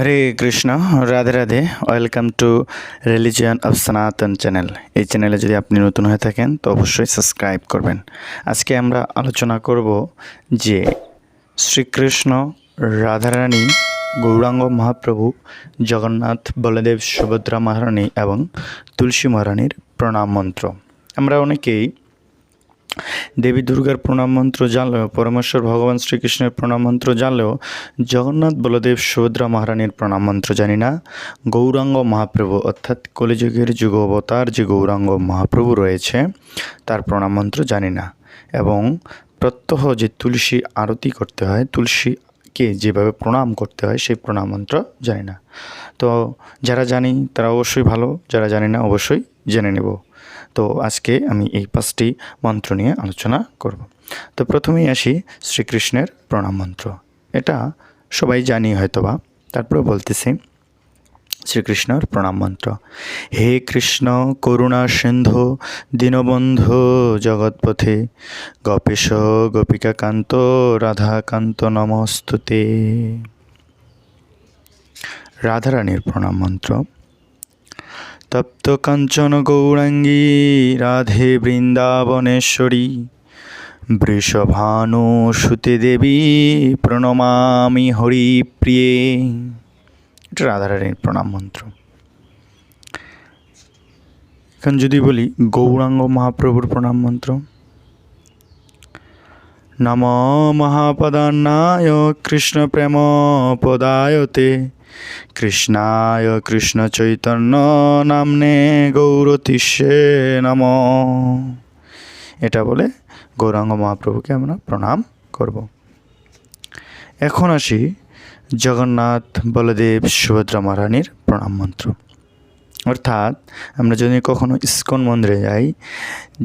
Hare Krishna, Radhe Radhe. Welcome to religion of সনাতন channel. এই চ্যানেলে যদি আপনি নতুন হয়ে থাকেন তো অবশ্যই সাবস্ক্রাইব করবেন। আজকে আমরা আলোচনা করব যে শ্রীকৃষ্ণ, রাধারানী, গৌরাঙ্গ মহাপ্রভু, জগন্নাথ, বলদেব, সুভদ্রা মহারানী এবং তুলসী মহারানীর প্রণাম মন্ত্র। আমরা অনেকেই দেবী দুর্গার প্রণাম মন্ত্র জানলেও, পরমেশ্বর ভগবান শ্রীকৃষ্ণের প্রণাম মন্ত্র জানলেও জগন্নাথ, বলদেব, সুভদ্রা মহারানীর প্রণাম মন্ত্র জানি না। গৌরাঙ্গ মহাপ্রভু অর্থাৎ কলিযুগের যুগ অবতার যে গৌরাঙ্গ মহাপ্রভু রয়েছে তার প্রণাম মন্ত্র জানি না। এবং প্রত্যহ যে তুলসী আরতি করতে হয়, তুলসীকে যেভাবে প্রণাম করতে হয় সেই প্রণাম মন্ত্র জানি না। তো যারা জানি তারা অবশ্যই ভালো, যারা জানি না অবশ্যই জেনে নেব। তো আজকে আমি এই 5টি মন্ত্র নিয়ে আলোচনা করব। তো প্রথমেই আসি শ্রীকৃষ্ণের প্রণাম মন্ত্র। এটা সবাই জানি হয়তোবা, তারপরে বলতেছি শ্রীকৃষ্ণের প্রণাম মন্ত্র। হে কৃষ্ণ করুণা সিন্ধু দীনবন্ধু জগৎপথে গোপেশ গোপিকাকান্ত রাধাকান্ত নমস্তুতে। রাধারানীর প্রণাম মন্ত্র। তপ্ত কাঞ্চন গৌরাঙ্গী রাধে বৃন্দাবনেশ্বরী বৃষভানু সুতে দেবী প্রণমামি হরিপ্রিয়ে। এটা রাধারানীর প্রণাম মন্ত্র। এখন যদি বলি গৌরাঙ্গ মহাপ্রভুর প্রণাম মন্ত্র। নম মহাপদান্নায় কৃষ্ণ প্রেম পদায়তে কৃষ্ণায় কৃষ্ণ চৈতন্য নামনে গৌরতিষ্যে নম। এটা বলে গৌরাঙ্গ মহাপ্রভুকে আমরা প্রণাম করব। এখন আসি জগন্নাথ, বলদেব, সুভদ্রা মহারানীর প্রণাম মন্ত্র। অর্থাৎ আমরা যদি কখনো ইস্কন মন্দিরে যাই,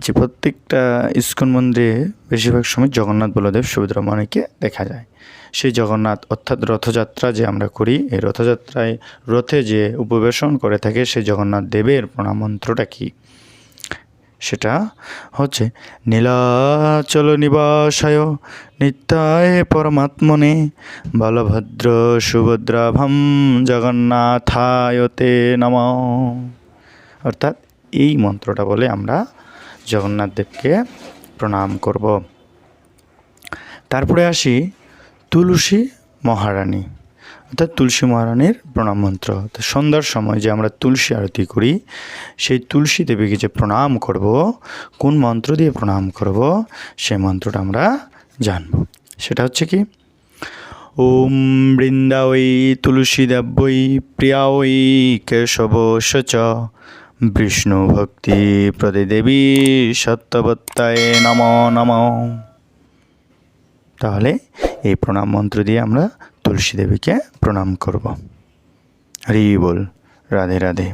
যে প্রত্যেকটা ইস্কন মন্দিরে বেশিরভাগ সময় জগন্নাথ, বলদেব, সুভদ্রা মহারানীকে দেখা যায়। সেই জগন্নাথ অর্থাৎ রথযাত্রা যে আমরা করি, এই রথযাত্রায় রথে যে উপবেশন করে থাকে সেই জগন্নাথ দেবের প্রণাম মন্ত্রটা কি? সেটা হচ্ছে নীলাচল নিবাসায় নিত্যায় পরমাত্মনে বলভদ্র সুভদ্রাভম জগন্নাথায়তে নম। অর্থাৎ এই মন্ত্রটা বলে আমরা জগন্নাথ দেবকে প্রণাম করব। তারপরে আসি তুলসী মহারানী, অর্থাৎ তুলসী মহারানীর প্রণাম মন্ত্র। তো সন্ধ্যার সময় যে আমরা তুলসী আরতি করি, সেই তুলসী দেবীকে যে প্রণাম করব, কোন মন্ত্র দিয়ে প্রণাম করব সেই মন্ত্রটা আমরা জানব। সেটা হচ্ছে কি? ওম বৃন্দাবৈ তুলসী দেব্যৈ প্রিয়াঐ কেশবশ চ বিষ্ণু ভক্তি প্রদে দেবী সত্যবত্তায় নম নম। তাহলে এই প্রণাম মন্ত্র দিয়ে আমরা তুলসী দেবীকে প্রণাম করব। হরি বল, রাধে রাধে।